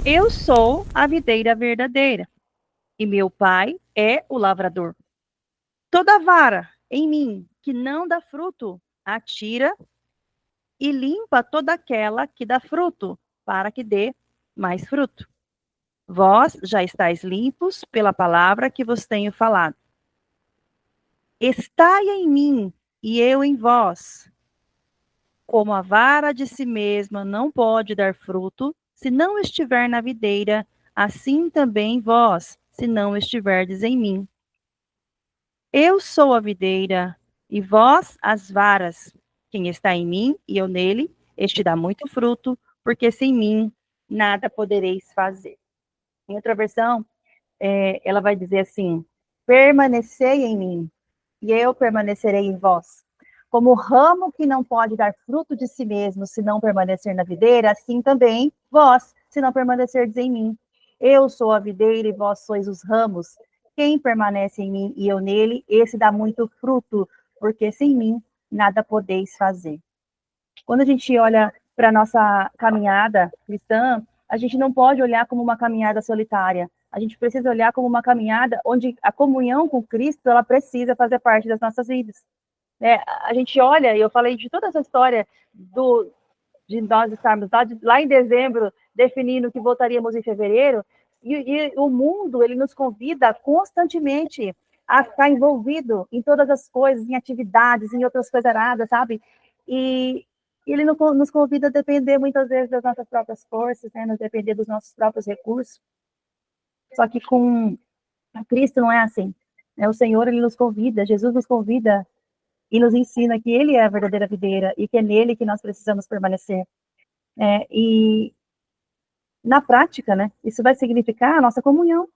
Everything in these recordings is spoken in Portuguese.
Eu sou a videira verdadeira, e meu pai é o lavrador. Toda vara em mim que não dá fruto, atira e limpa toda aquela que dá fruto, para que dê mais fruto. Vós já estáis limpos pela palavra que vos tenho falado. Estai em mim e eu em vós. Como a vara de si mesma não pode dar fruto, se não estiver na videira, assim também vós, se não estiverdes em mim. Eu sou a videira, e vós as varas. Quem está em mim e eu nele, este dá muito fruto, porque sem mim nada podereis fazer. Em outra versão, ela vai dizer assim: permanecei em mim, e eu permanecerei em vós. Como o ramo que não pode dar fruto de si mesmo se não permanecer na videira, assim também vós, se não permanecerdes em mim. Eu sou a videira e vós sois os ramos. Quem permanece em mim e eu nele, esse dá muito fruto, porque sem mim nada podeis fazer. Quando a gente olha para a nossa caminhada cristã, a gente não pode olhar como uma caminhada solitária. A gente precisa olhar como uma caminhada onde a comunhão com Cristo ela precisa fazer parte das nossas vidas. A gente olha, e eu falei de toda essa história de nós estarmos lá em dezembro definindo que voltaríamos em fevereiro, e o mundo ele nos convida constantemente a ficar envolvido em todas as coisas, em atividades, em outras coisas erradas, sabe? E ele nos convida a depender muitas vezes das nossas próprias forças, né? Nos depender dos nossos próprios recursos. Só que com Cristo não é assim. Né? O Senhor ele nos convida, Jesus nos convida e nos ensina que Ele é a verdadeira videira e que é nele que nós precisamos permanecer. E na prática, né, isso vai significar a nossa comunhão.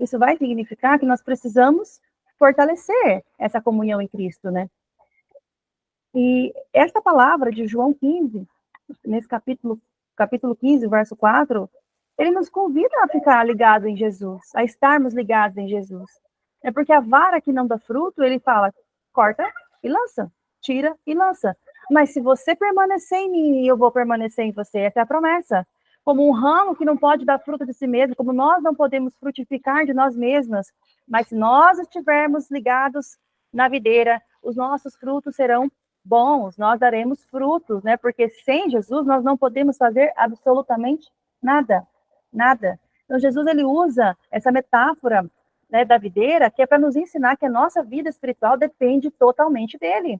Isso vai significar que nós precisamos fortalecer essa comunhão em Cristo, né? E essa palavra de João 15, nesse capítulo 15, verso 4, ele nos convida a ficar ligado em Jesus, a estarmos ligados em Jesus. É porque a vara que não dá fruto, ele fala, corta e lança, tira e lança. Mas se você permanecer em mim e eu vou permanecer em você, essa é a promessa. Como um ramo que não pode dar fruto de si mesmo, como nós não podemos frutificar de nós mesmas, mas se nós estivermos ligados na videira, os nossos frutos serão bons, nós daremos frutos, né? Porque sem Jesus nós não podemos fazer absolutamente nada, nada. Então Jesus ele usa essa metáfora, né, da videira, que é para nos ensinar que a nossa vida espiritual depende totalmente dele.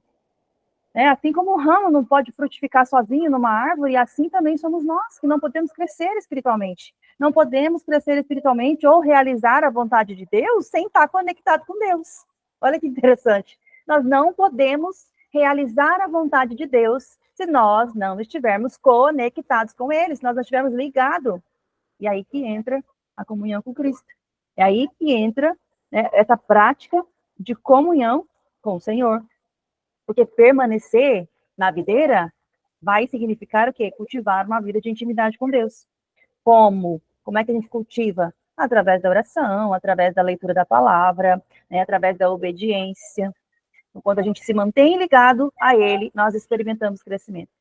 Assim como o ramo não pode frutificar sozinho numa árvore, assim também somos nós, que não podemos crescer espiritualmente. Não podemos crescer espiritualmente ou realizar a vontade de Deus sem estar conectado com Deus. Olha que interessante. Nós não podemos realizar a vontade de Deus se nós não estivermos conectados com Ele, se nós não estivermos ligados. E aí que entra a comunhão com Cristo. É aí que entra, né, essa prática de comunhão com o Senhor. Porque permanecer na videira vai significar o quê? Cultivar uma vida de intimidade com Deus. Como? Como é que a gente cultiva? Através da oração, através da leitura da palavra, né, através da obediência. Então, quando a gente se mantém ligado a Ele, nós experimentamos crescimento.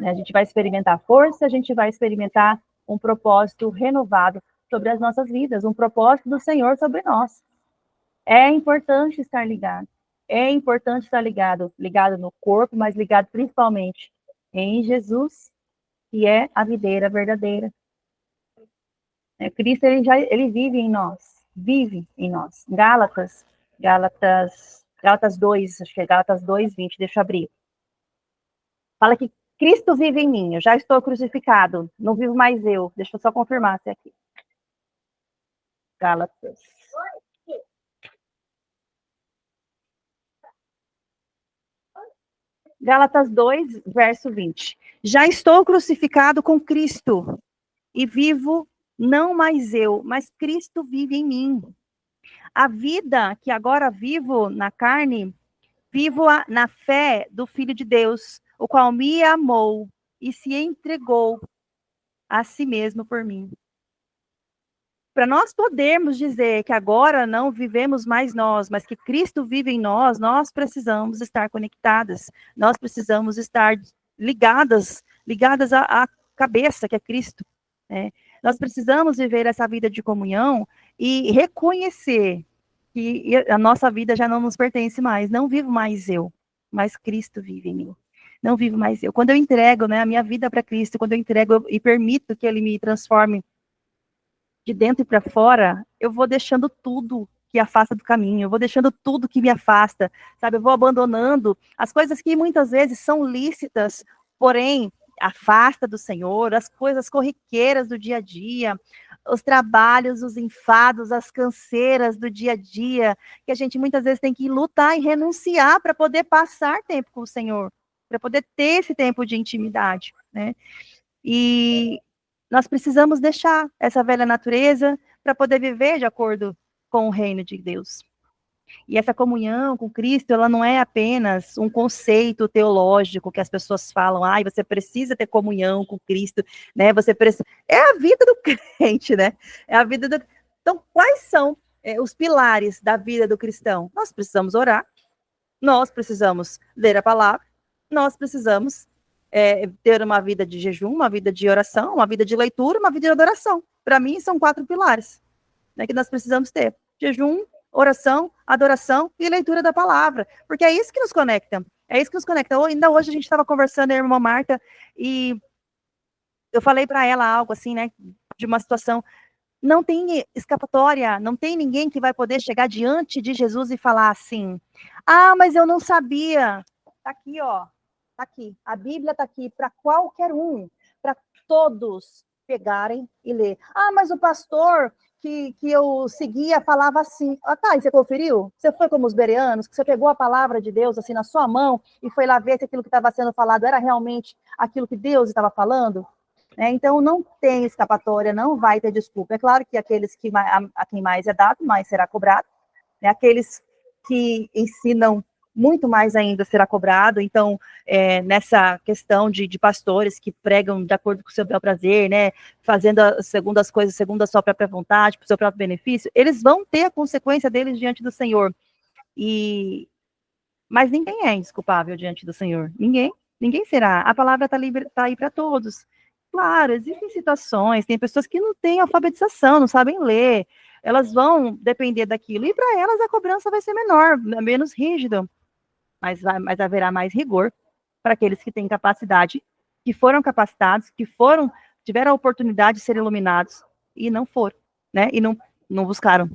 A gente vai experimentar força, a gente vai experimentar um propósito renovado sobre as nossas vidas, um propósito do Senhor sobre nós. É importante estar ligado. É importante estar ligado no corpo, mas ligado principalmente em Jesus, que é a videira verdadeira. Cristo ele vive em nós, vive em nós. Gálatas 2, acho que é Gálatas 2:20, deixa eu abrir. Fala que Cristo vive em mim, eu já estou crucificado, não vivo mais eu. Deixa eu só confirmar se é aqui. Gálatas. Gálatas 2, verso 20. Já estou crucificado com Cristo e vivo não mais eu, mas Cristo vive em mim. A vida que agora vivo na carne, vivo na fé do Filho de Deus, o qual me amou e se entregou a si mesmo por mim. Para nós podermos dizer que agora não vivemos mais nós, mas que Cristo vive em nós, nós precisamos estar conectadas, nós precisamos estar ligadas à cabeça, que é Cristo. Né? Nós precisamos viver essa vida de comunhão e reconhecer que a nossa vida já não nos pertence mais. Não vivo mais eu, mas Cristo vive em mim. Não vivo mais eu. Quando eu entrego, né, a minha vida para Cristo, quando eu entrego e permito que Ele me transforme de dentro e para fora, eu vou deixando tudo que afasta do caminho, eu vou deixando tudo que me afasta, sabe? Eu vou abandonando as coisas que muitas vezes são lícitas, porém afasta do Senhor, as coisas corriqueiras do dia a dia, os trabalhos, os enfados, as canseiras do dia a dia, que a gente muitas vezes tem que lutar e renunciar para poder passar tempo com o Senhor, para poder ter esse tempo de intimidade, né? E nós precisamos deixar essa velha natureza para poder viver de acordo com o reino de Deus. E essa comunhão com Cristo, ela não é apenas um conceito teológico que as pessoas falam, você precisa ter comunhão com Cristo, né? Você precisa. É a vida do crente, né? É a vida do. Então, quais são os pilares da vida do cristão? Nós precisamos orar, nós precisamos ler a palavra, nós precisamos ter uma vida de jejum, uma vida de oração, uma vida de leitura, uma vida de adoração. Para mim, são 4 pilares, né, que nós precisamos ter. Jejum, oração, adoração e leitura da palavra. Porque é isso que nos conecta. É isso que nos conecta. Ainda hoje a gente estava conversando, a irmã Marta, e eu falei para ela algo assim, né, de uma situação. Não tem escapatória, não tem ninguém que vai poder chegar diante de Jesus e falar assim, mas eu não sabia. Tá aqui, ó. Tá aqui. A Bíblia tá aqui para qualquer um, para todos pegarem e ler. Mas o pastor que eu seguia falava assim. Tá, e você conferiu? Você foi como os bereanos, que você pegou a palavra de Deus assim na sua mão e foi lá ver se aquilo que estava sendo falado era realmente aquilo que Deus estava falando? Então, não tem escapatória, não vai ter desculpa. É claro que aqueles que a quem mais é dado, mais será cobrado. Né? Aqueles que ensinam muito mais ainda será cobrado. Então, nessa questão de pastores que pregam de acordo com o seu bel prazer, né, fazendo segundo as coisas, segundo a sua própria vontade, para o seu próprio benefício, eles vão ter a consequência deles diante do Senhor. Mas ninguém é indesculpável diante do Senhor. Ninguém será. A palavra está aí para todos. Claro, existem situações, tem pessoas que não têm alfabetização, não sabem ler, elas vão depender daquilo, e para elas a cobrança vai ser menor, menos rígida, mas haverá mais rigor para aqueles que têm capacidade, que foram capacitados, que tiveram a oportunidade de ser iluminados, e não foram, né, e não buscaram,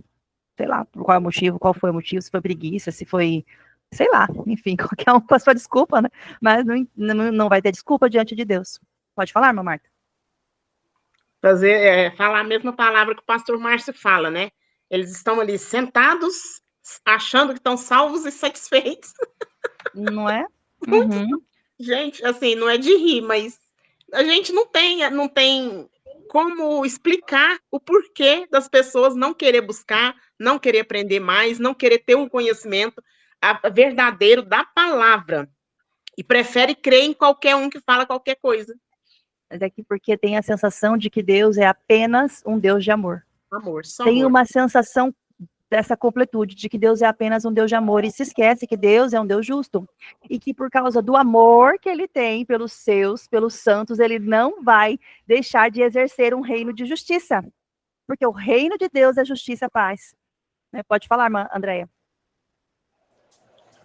sei lá, por qual foi o motivo, se foi preguiça, se foi, sei lá, enfim, qualquer um com a sua desculpa, né, mas não vai ter desculpa diante de Deus. Pode falar, irmã Marta? Falar a mesma palavra que o pastor Márcio fala, né? Eles estão ali sentados, achando que estão salvos e satisfeitos. Não é? Uhum. Gente, assim, não é de rir, mas a gente não tem como explicar o porquê das pessoas não querer buscar, não querer aprender mais, não querer ter um conhecimento verdadeiro da palavra. E prefere crer em qualquer um que fala qualquer coisa. Mas é porque tem a sensação de que Deus é apenas um Deus de amor. Amor, só tem amor. Uma sensação dessa completude, de que Deus é apenas um Deus de amor, e se esquece que Deus é um Deus justo. E que por causa do amor que ele tem pelos santos, ele não vai deixar de exercer um reino de justiça. Porque o reino de Deus é justiça e paz. Pode falar, Andréia.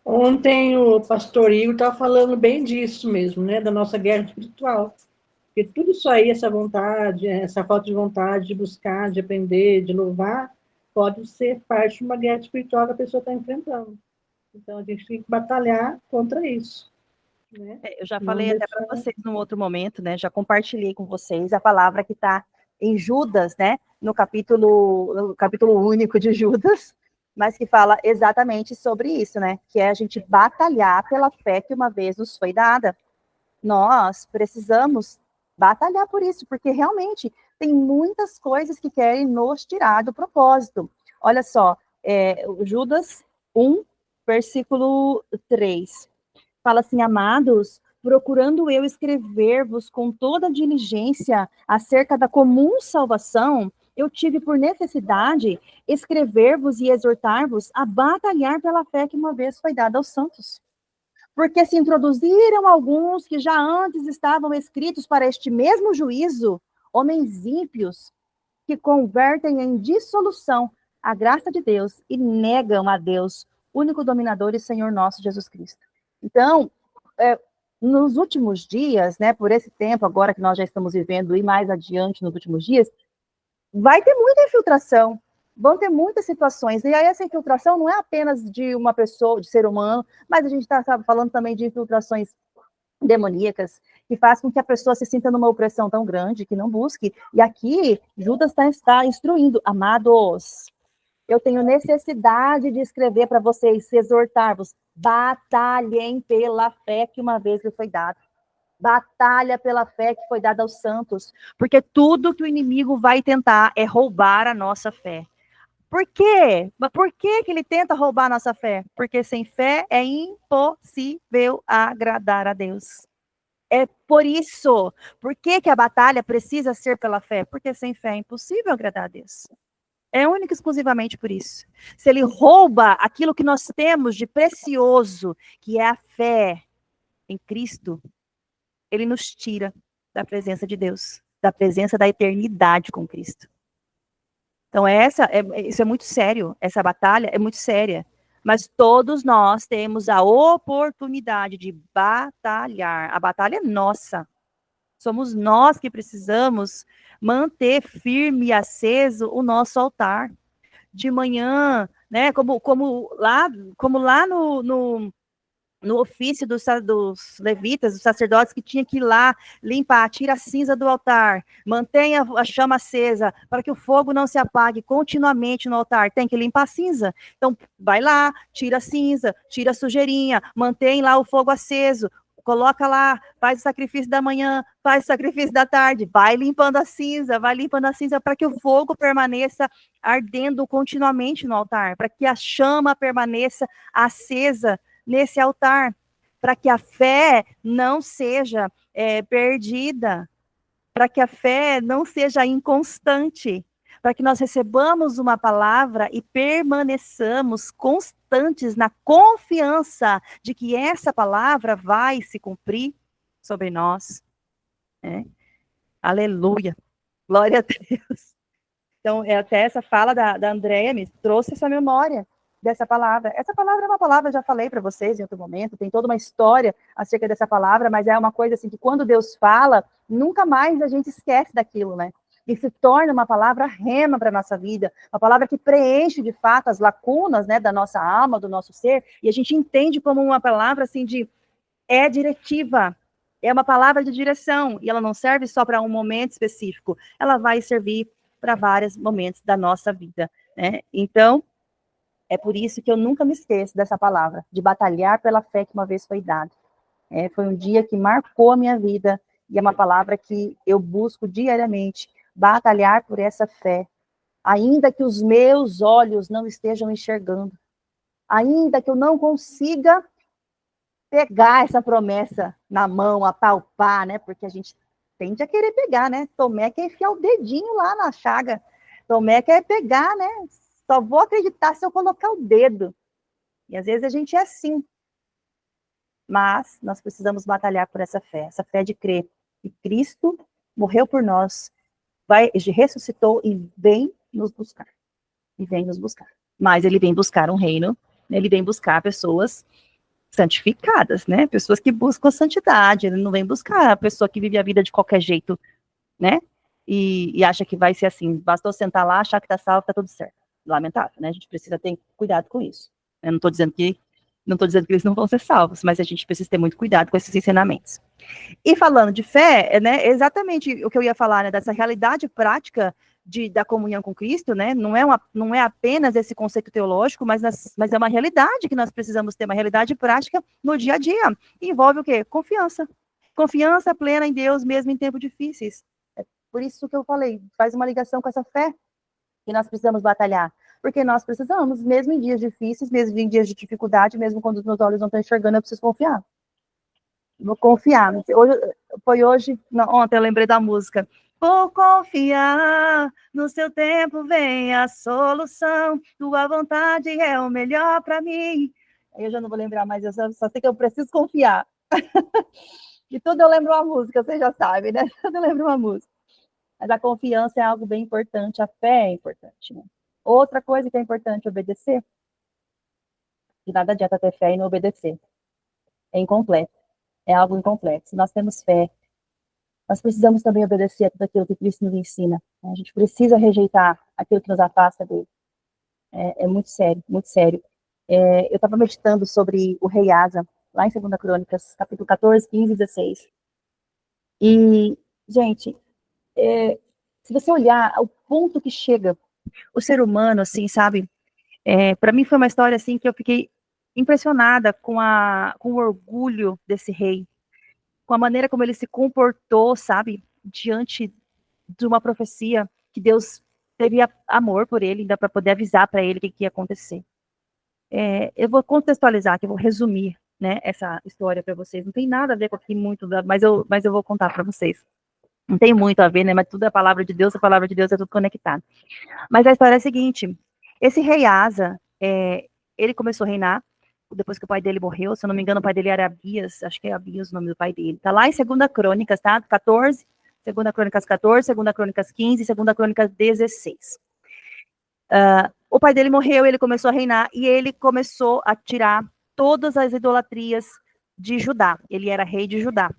Ontem o pastor Igor estava falando bem disso mesmo, né, da nossa guerra espiritual. Porque tudo isso aí, essa vontade, essa falta de vontade de buscar, de aprender, de louvar, pode ser parte de uma guerra espiritual que a pessoa está enfrentando. Então, a gente tem que batalhar contra isso. Né? Eu já falei até para vocês num outro momento, né, já compartilhei com vocês a palavra que está em Judas, né, no capítulo único de Judas, mas que fala exatamente sobre isso, né, que é a gente batalhar pela fé que uma vez nos foi dada. Nós precisamos batalhar por isso, porque realmente tem muitas coisas que querem nos tirar do propósito. Olha só, Judas 1, versículo 3, fala assim: amados, procurando eu escrever-vos com toda diligência acerca da comum salvação, eu tive por necessidade escrever-vos e exortar-vos a batalhar pela fé que uma vez foi dada aos santos. Porque se introduziram alguns que já antes estavam escritos para este mesmo juízo, Homens ímpios que convertem em dissolução a graça de Deus e negam a Deus, único dominador e Senhor nosso Jesus Cristo. Então, nos últimos dias, né, por esse tempo agora que nós já estamos vivendo e mais adiante nos últimos dias, vai ter muita infiltração, vão ter muitas situações, e aí essa infiltração não é apenas de uma pessoa, de ser humano, mas a gente está falando também de infiltrações demoníacas, que faz com que a pessoa se sinta numa opressão tão grande que não busque. E aqui, Judas está instruindo, amados, eu tenho necessidade de escrever para vocês, exortar-vos, batalhem pela fé que uma vez lhe foi dada. Batalha pela fé que foi dada aos santos, porque tudo que o inimigo vai tentar é roubar a nossa fé. Por quê? Mas por que ele tenta roubar a nossa fé? Porque sem fé é impossível agradar a Deus. É por isso. Por que a batalha precisa ser pela fé? Porque sem fé é impossível agradar a Deus. É único e exclusivamente por isso. Se ele rouba aquilo que nós temos de precioso, que é a fé em Cristo, ele nos tira da presença de Deus, da presença da eternidade com Cristo. Então, isso é muito sério, essa batalha é muito séria. Mas todos nós temos a oportunidade de batalhar. A batalha é nossa. Somos nós que precisamos manter firme e aceso o nosso altar. De manhã, né? Como lá no ofício dos levitas, dos sacerdotes, que tinha que ir lá limpar, tira a cinza do altar, mantenha a chama acesa, para que o fogo não se apague continuamente no altar, tem que limpar a cinza. Então, vai lá, tira a cinza, tira a sujeirinha, mantém lá o fogo aceso, coloca lá, faz o sacrifício da manhã, faz o sacrifício da tarde, vai limpando a cinza para que o fogo permaneça ardendo continuamente no altar, para que a chama permaneça acesa nesse altar, para que a fé não seja perdida, para que a fé não seja inconstante, para que nós recebamos uma palavra e permaneçamos constantes na confiança de que essa palavra vai se cumprir sobre nós. Aleluia, glória a Deus. Então, até essa fala da Andréia me trouxe essa memória dessa palavra. Essa palavra é uma palavra, já falei para vocês em outro momento, tem toda uma história acerca dessa palavra, mas é uma coisa assim que quando Deus fala, nunca mais a gente esquece daquilo, né? E se torna uma palavra rema para a nossa vida, uma palavra que preenche de fato as lacunas, né, da nossa alma, do nosso ser, e a gente entende como uma palavra assim diretiva, é uma palavra de direção, e ela não serve só para um momento específico, ela vai servir para vários momentos da nossa vida, né? Então, é por isso que eu nunca me esqueço dessa palavra, de batalhar pela fé que uma vez foi dada. Foi um dia que marcou a minha vida, e é uma palavra que eu busco diariamente, batalhar por essa fé, ainda que os meus olhos não estejam enxergando, ainda que eu não consiga pegar essa promessa na mão, apalpar, né? Porque a gente tende a querer pegar, né? Tomé quer enfiar o dedinho lá na chaga, Tomé quer pegar, né? Só vou acreditar se eu colocar o dedo. E às vezes a gente é assim. Mas nós precisamos batalhar por essa fé de crer que Cristo morreu por nós, ressuscitou e vem nos buscar. E vem nos buscar. Mas ele vem buscar um reino, ele vem buscar pessoas santificadas, né? Pessoas que buscam a santidade. Ele não vem buscar a pessoa que vive a vida de qualquer jeito, né? E acha que vai ser assim. Bastou sentar lá, achar que tá salvo, tá tudo certo. Lamentável, né? A gente precisa ter cuidado com isso. Eu não estou dizendo que eles não vão ser salvos, mas a gente precisa ter muito cuidado com esses ensinamentos. E falando de fé, né, exatamente o que eu ia falar, né, dessa realidade prática da comunhão com Cristo, né, não é apenas esse conceito teológico, mas é uma realidade que nós precisamos ter, uma realidade prática no dia a dia. E envolve o quê? Confiança. Confiança plena em Deus, mesmo em tempos difíceis. É por isso que eu falei, faz uma ligação com essa fé que nós precisamos batalhar. Porque nós precisamos, mesmo em dias difíceis, mesmo em dias de dificuldade, mesmo quando os meus olhos não estão enxergando, eu preciso confiar. Vou confiar. Ontem eu lembrei da música. Vou confiar, no seu tempo vem a solução, tua vontade é o melhor para mim. Aí eu já não vou lembrar mais, eu só sei que eu preciso confiar. E tudo eu lembro uma música, você já sabe, né? Tudo eu lembro uma música. Mas a confiança é algo bem importante, a fé é importante, né? Outra coisa que é importante obedecer, de nada adianta ter fé e não obedecer. É incompleto, é algo incompleto. Se nós temos fé, nós precisamos também obedecer a tudo aquilo que Cristo nos ensina. A gente precisa rejeitar aquilo que nos afasta dele. É muito sério, muito sério. Eu estava meditando sobre o rei Asa, lá em 2 Crônicas, capítulo 14, 15 e 16. E, gente, se você olhar o ponto que chega o ser humano, assim, sabe? Para mim foi uma história, assim, que eu fiquei impressionada com o orgulho desse rei, com a maneira como ele se comportou, sabe? Diante de uma profecia que Deus teve amor por ele, ainda para poder avisar para ele o que ia acontecer. Eu vou contextualizar aqui, eu vou resumir, né, essa história para vocês. Não tem nada a ver com aqui muito, mas eu vou contar para vocês. Não tem muito a ver, né, mas tudo é a palavra de Deus é tudo conectado. Mas a história é a seguinte, esse rei Asa, ele começou a reinar depois que o pai dele morreu, se eu não me engano o pai dele era Abias, acho que é Abias o nome do pai dele. Tá lá em 2 Crônicas, tá? 14, 2 Crônicas 14, 2 Crônicas 15 e 2 Crônicas 16. O pai dele morreu, ele começou a reinar e ele começou a tirar todas as idolatrias de Judá. Ele era rei de Judá.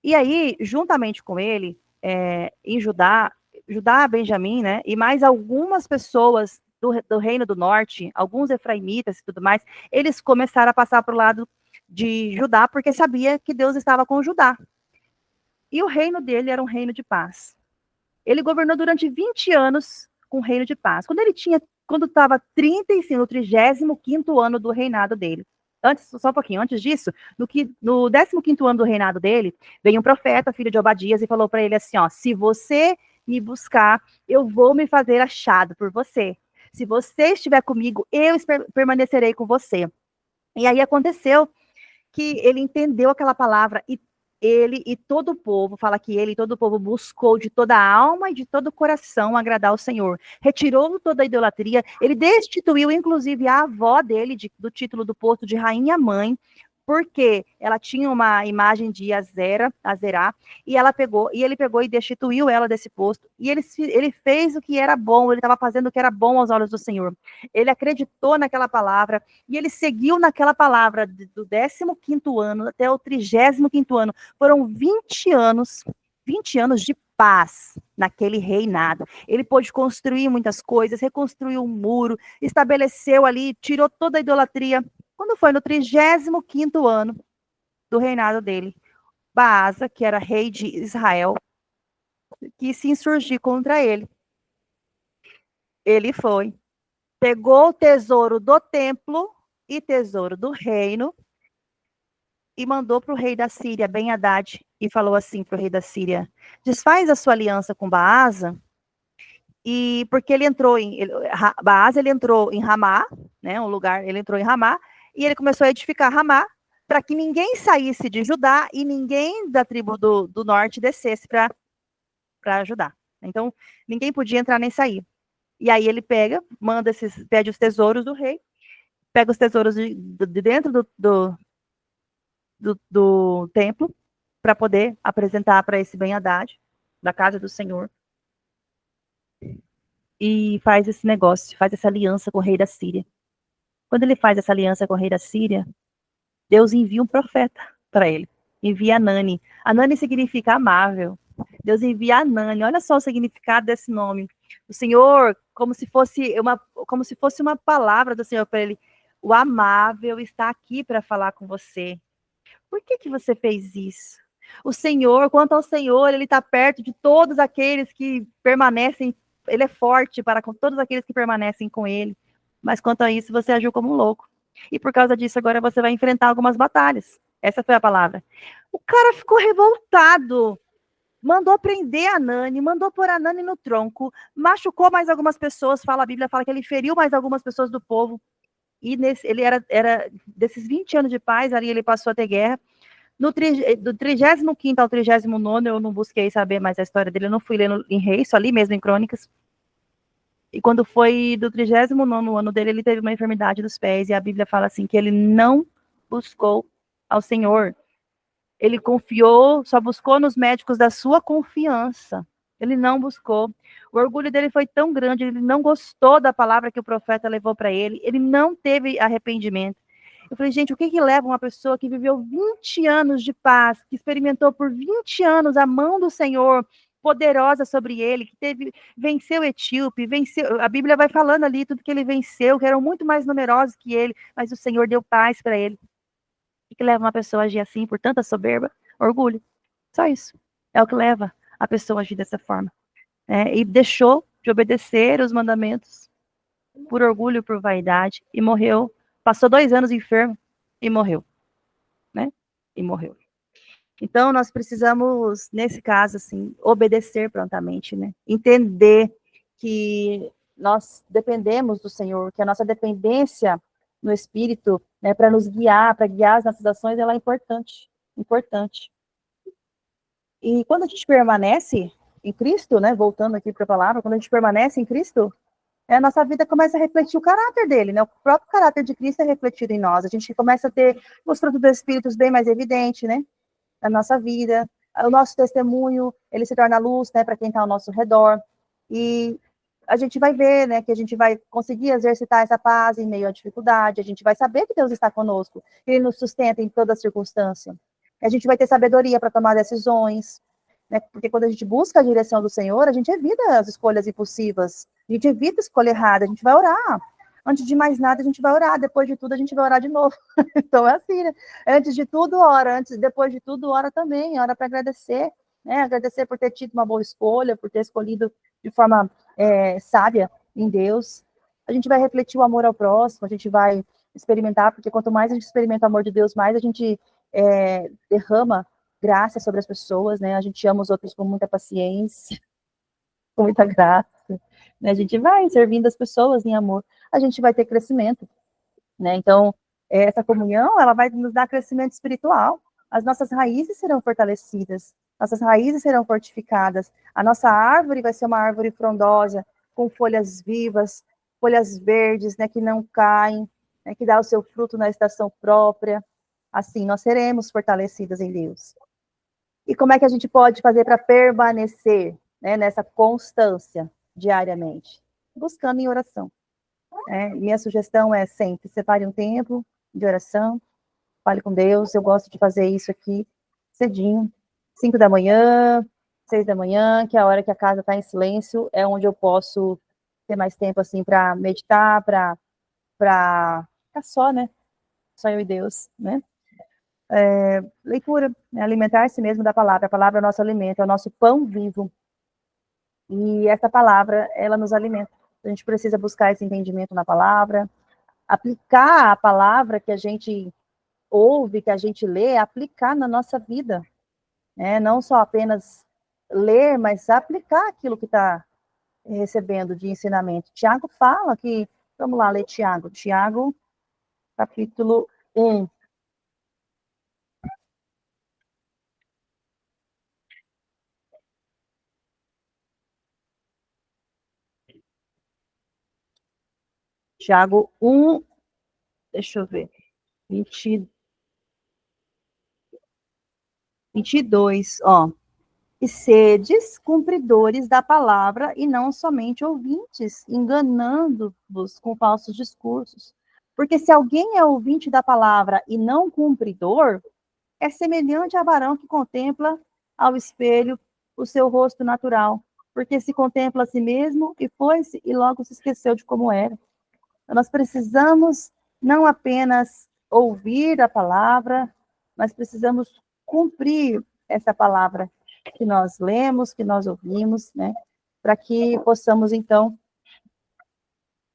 E aí, juntamente com ele, em Judá, Benjamim, né, e mais algumas pessoas do Reino do Norte, alguns efraimitas e tudo mais, eles começaram a passar para o lado de Judá, porque sabia que Deus estava com Judá. E o reino dele era um reino de paz. Ele governou durante 20 anos com o reino de paz. Quando estava 35, no 35º ano do reinado dele. Só um pouquinho, antes disso, no 15º ano do reinado dele, veio um profeta, filho de Obadias, e falou para ele assim, ó, se você me buscar, eu vou me fazer achado por você. Se você estiver comigo, eu permanecerei com você. E aí aconteceu que ele entendeu aquela palavra e ele e todo o povo, fala que ele e todo o povo buscou de toda a alma e de todo o coração agradar ao Senhor. Retirou toda a idolatria, ele destituiu inclusive a avó dele do título do posto de rainha mãe, porque ela tinha uma imagem de Azerá, e ele pegou e destituiu ela desse posto, e ele fez o que era bom, ele estava fazendo o que era bom aos olhos do Senhor. Ele acreditou naquela palavra, e ele seguiu naquela palavra do 15º ano até o 35º ano. Foram 20 anos de paz naquele reinado. Ele pôde construir muitas coisas, reconstruiu um muro, estabeleceu ali, tirou toda a idolatria. Quando foi no 35º ano do reinado dele, Baasa, que era rei de Israel, quis se insurgir contra ele. Ele foi, pegou o tesouro do templo e tesouro do reino e mandou para o rei da Síria, Ben-Hadad, e falou assim para o rei da Síria, desfaz a sua aliança com Baasa, e porque Baasa entrou em Ramá, né, ele entrou em Ramá, e ele começou a edificar Ramá, para que ninguém saísse de Judá e ninguém da tribo do norte descesse para ajudar. Então, ninguém podia entrar nem sair. E aí ele pede os tesouros do rei, pega os tesouros de dentro do templo, para poder apresentar para esse Ben-Hadad, da casa do Senhor, e faz esse negócio, faz essa aliança com o rei da Síria. Quando ele faz essa aliança com o rei da Síria, Deus envia um profeta para ele, envia Anani. Anani significa amável. Deus envia Anani, olha só o significado desse nome. O Senhor, como se fosse uma palavra do Senhor para ele, o amável está aqui para falar com você. Por que você fez isso? O Senhor, quanto ao Senhor, ele está perto de todos aqueles que permanecem, ele é forte para com todos aqueles que permanecem com ele. Mas quanto a isso, você agiu como um louco. E por causa disso, agora você vai enfrentar algumas batalhas. Essa foi a palavra. O cara ficou revoltado. Mandou prender a Nani, mandou pôr a Nani no tronco, machucou mais algumas pessoas, a Bíblia fala que ele feriu mais algumas pessoas do povo. E ele era desses 20 anos de paz, ali ele passou a ter guerra. Do 35º ao 39º, eu não busquei saber mais a história dele, eu não fui lendo em Reis, só ali mesmo em Crônicas. E quando foi do 39º ano dele, ele teve uma enfermidade dos pés, e a Bíblia fala assim, que ele não buscou ao Senhor. Ele só buscou nos médicos da sua confiança. Ele não buscou. O orgulho dele foi tão grande, ele não gostou da palavra que o profeta levou para ele, ele não teve arrependimento. Eu falei, gente, o que que leva uma pessoa que viveu 20 anos de paz, que experimentou por 20 anos a mão do Senhor poderosa sobre ele, que venceu o etíope, venceu, a Bíblia vai falando ali tudo que ele venceu, que eram muito mais numerosos que ele, mas o Senhor deu paz para ele. O que leva uma pessoa a agir assim, por tanta soberba? Orgulho. Só isso. É o que leva a pessoa a agir dessa forma. E deixou de obedecer os mandamentos por orgulho, por vaidade, e morreu. Passou 2 anos enfermo e morreu. Né? E morreu. Então, nós precisamos, nesse caso, assim, obedecer prontamente, né? Entender que nós dependemos do Senhor, que a nossa dependência no Espírito, né, para nos guiar, para guiar as nossas ações, ela é importante, importante. E quando a gente permanece em Cristo, né, voltando aqui para a palavra, quando a gente permanece em Cristo, a nossa vida começa a refletir o caráter dele, né? O próprio caráter de Cristo é refletido em nós. A gente começa a ter os frutos dos Espíritos bem mais evidentes, né? Na nossa vida. O nosso testemunho, ele se torna luz, né, para quem está ao nosso redor. E a gente vai ver, né, que a gente vai conseguir exercitar essa paz em meio à dificuldade. A gente vai saber que Deus está conosco, que Ele nos sustenta em toda circunstância. A gente vai ter sabedoria para tomar decisões, né? Porque quando a gente busca a direção do Senhor, a gente evita as escolhas impulsivas, a gente evita a escolha errada, a gente vai orar. Antes de mais nada, a gente vai orar, depois de tudo, a gente vai orar de novo. Então é assim, né? Antes de tudo, ora, depois de tudo, ora também, ora para agradecer, né? Agradecer por ter tido uma boa escolha, por ter escolhido de forma sábia em Deus. A gente vai refletir o amor ao próximo, a gente vai experimentar, porque quanto mais a gente experimenta o amor de Deus, mais a gente derrama graça sobre as pessoas, né? A gente ama os outros com muita paciência, com muita graça, né? A gente vai servindo as pessoas em amor, a gente vai ter crescimento, né? Então, essa comunhão, ela vai nos dar crescimento espiritual. As nossas raízes serão fortalecidas, nossas raízes serão fortificadas, a nossa árvore vai ser uma árvore frondosa, com folhas vivas, folhas verdes, né, que não caem, né, que dá o seu fruto na estação própria. Assim, nós seremos fortalecidas em Deus. E como é que a gente pode fazer para permanecer, né, nessa constância diariamente? Buscando em oração. Minha sugestão é sempre, separe um tempo de oração, fale com Deus. Eu gosto de fazer isso aqui cedinho, 5 da manhã, 6 da manhã, que é a hora que a casa está em silêncio, é onde eu posso ter mais tempo, assim, para meditar, para ficar só, né? Só eu e Deus, né? Leitura, né? Alimentar-se mesmo da palavra. A palavra é o nosso alimento, é o nosso pão vivo. E essa palavra, ela nos alimenta. A gente precisa buscar esse entendimento na palavra, aplicar a palavra que a gente ouve, que a gente lê, aplicar na nossa vida. Né? Não só apenas ler, mas aplicar aquilo que está recebendo de ensinamento. Tiago fala que, vamos lá ler Tiago. Tiago, capítulo 1. Tiago 1, deixa eu ver, 22, ó. E sedes cumpridores da palavra e não somente ouvintes, enganando-vos com falsos discursos. Porque se alguém é ouvinte da palavra e não cumpridor, é semelhante a varão que contempla ao espelho o seu rosto natural, porque se contempla a si mesmo e foi-se e logo se esqueceu de como era. Então, nós precisamos não apenas ouvir a palavra, mas precisamos cumprir essa palavra que nós lemos, que nós ouvimos, né? Para que possamos, então,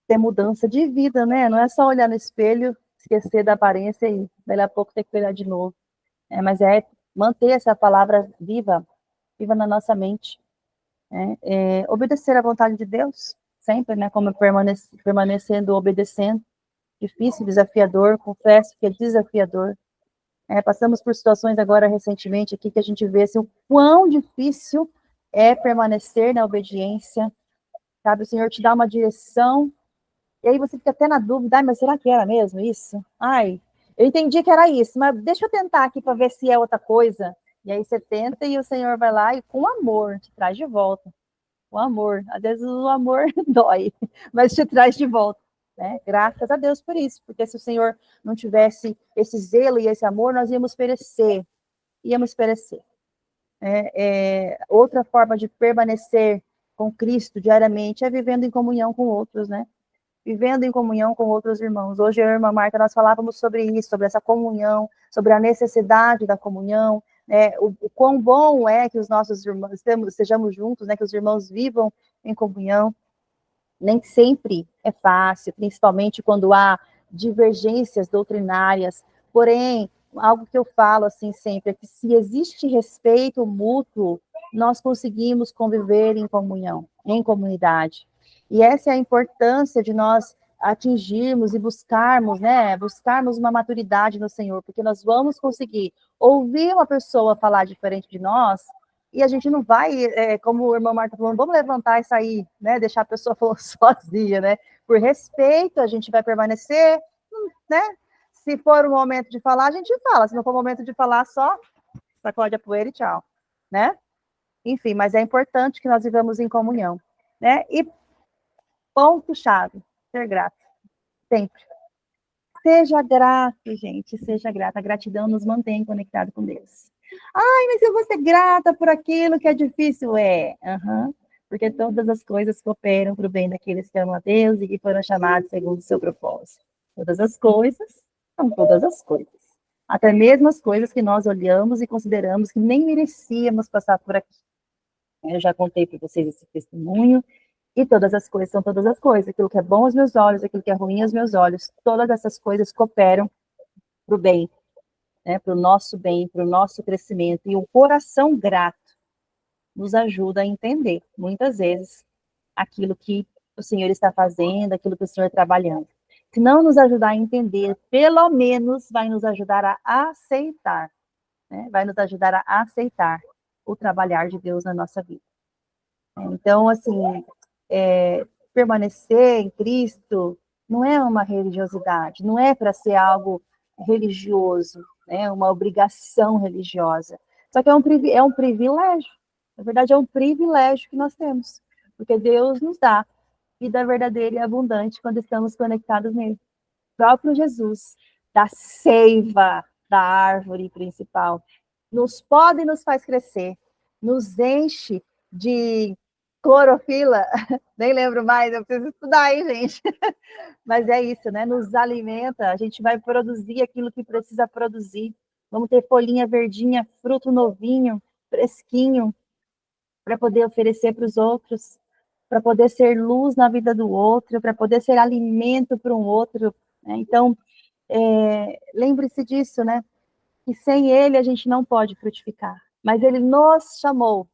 ter mudança de vida, né? Não é só olhar no espelho, esquecer da aparência e daqui a pouco ter que olhar de novo. Mas é manter essa palavra viva, viva na nossa mente. Obedecer à vontade de Deus, sempre, né? Como permanecendo, obedecendo. Difícil, desafiador, confesso que é desafiador. Passamos por situações agora recentemente aqui que a gente vê assim, o quão difícil é permanecer na obediência, sabe? O Senhor te dá uma direção, e aí você fica até na dúvida, mas será que era mesmo isso? Eu entendi que era isso, mas deixa eu tentar aqui para ver se é outra coisa. E aí você tenta e o Senhor vai lá e com amor te traz de volta. O amor. Às vezes o amor dói, mas te traz de volta. Né? Graças a Deus por isso, porque se o Senhor não tivesse esse zelo e esse amor, nós íamos perecer. Íamos perecer. Outra forma de permanecer com Cristo diariamente é vivendo em comunhão com outros, né? Vivendo em comunhão com outros irmãos. Hoje, eu e a irmã Marta, nós falávamos sobre isso, sobre essa comunhão, sobre a necessidade da comunhão, né? O quão bom é que os nossos irmãos sejamos juntos, né? Que os irmãos vivam em comunhão. Nem sempre é fácil, principalmente quando há divergências doutrinárias. Porém, algo que eu falo assim sempre é que se existe respeito mútuo, nós conseguimos conviver em comunhão, em comunidade. E essa é a importância de nós atingirmos e buscarmos, né? Buscarmos uma maturidade no Senhor, porque nós vamos conseguir ouvir uma pessoa falar diferente de nós, e a gente não vai, como o irmão Marta falou, vamos levantar e sair, né? Deixar a pessoa falar sozinha, né? Por respeito, a gente vai permanecer, né? Se for o momento de falar, a gente fala. Se não for o momento de falar, só sacode a poeira e tchau, né? Enfim, mas é importante que nós vivamos em comunhão, né? E ponto-chave, ser grato, sempre. Seja grato, gente, seja grato. A gratidão nos mantém conectados com Deus. Ai, mas eu vou ser grata por aquilo que é difícil. Porque todas as coisas cooperam para o bem daqueles que amam a Deus e que foram chamados segundo o seu propósito. Todas as coisas são todas as coisas. Até mesmo as coisas que nós olhamos e consideramos que nem merecíamos passar por aqui. Eu já contei para vocês esse testemunho. E todas as coisas são todas as coisas. Aquilo que é bom aos meus olhos, aquilo que é ruim aos meus olhos. Todas essas coisas cooperam para o bem, né? Para o nosso bem, para o nosso crescimento. E o coração grato nos ajuda a entender, muitas vezes, aquilo que o Senhor está fazendo, aquilo que o Senhor está trabalhando. Se não nos ajudar a entender, pelo menos vai nos ajudar a aceitar, né? Vai nos ajudar a aceitar o trabalhar de Deus na nossa vida. Então, assim, permanecer em Cristo não é uma religiosidade, não é para ser algo religioso, né? Uma obrigação religiosa. Só que é um privilégio. Na verdade, é um privilégio que nós temos, porque Deus nos dá vida verdadeira e abundante quando estamos conectados nele. O próprio Jesus, da seiva da árvore principal, nos poda e nos faz crescer, nos enche de clorofila, nem lembro mais, eu preciso estudar aí, gente. Mas é isso, né? Nos alimenta, a gente vai produzir aquilo que precisa produzir. Vamos ter folhinha verdinha, fruto novinho, fresquinho, para poder oferecer para os outros, para poder ser luz na vida do outro, para poder ser alimento para um outro. Né? Então, lembre-se disso, né? Que sem ele a gente não pode frutificar. Mas ele nos chamou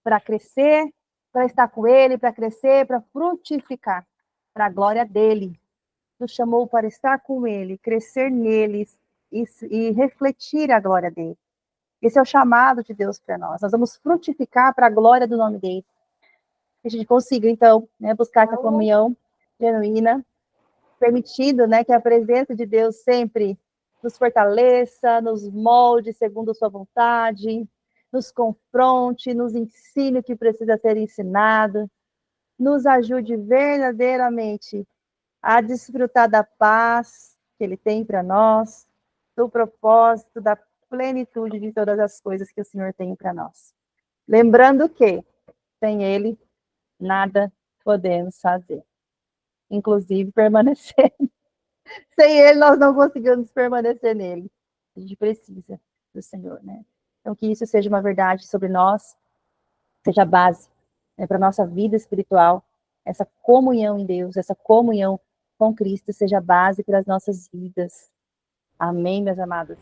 para crescer, para estar com ele, para crescer, para frutificar, para a glória dele. Nos chamou para estar com ele, crescer nele e refletir a glória dele. Esse é o chamado de Deus para nós. Nós vamos frutificar para a glória do nome dele. Que a gente consiga, então, né, buscar essa comunhão genuína, permitindo, né, que a presença de Deus sempre nos fortaleça, nos molde segundo a sua vontade, nos confronte, nos ensine o que precisa ser ensinado, nos ajude verdadeiramente a desfrutar da paz que ele tem para nós, do propósito, da plenitude de todas as coisas que o Senhor tem para nós. Lembrando que, sem ele, nada podemos fazer, inclusive permanecer. Sem ele, nós não conseguimos permanecer nele. A gente precisa do Senhor, né? Então, que isso seja uma verdade sobre nós, seja base, né, para a nossa vida espiritual, essa comunhão em Deus, essa comunhão com Cristo seja base para as nossas vidas. Amém, meus amados?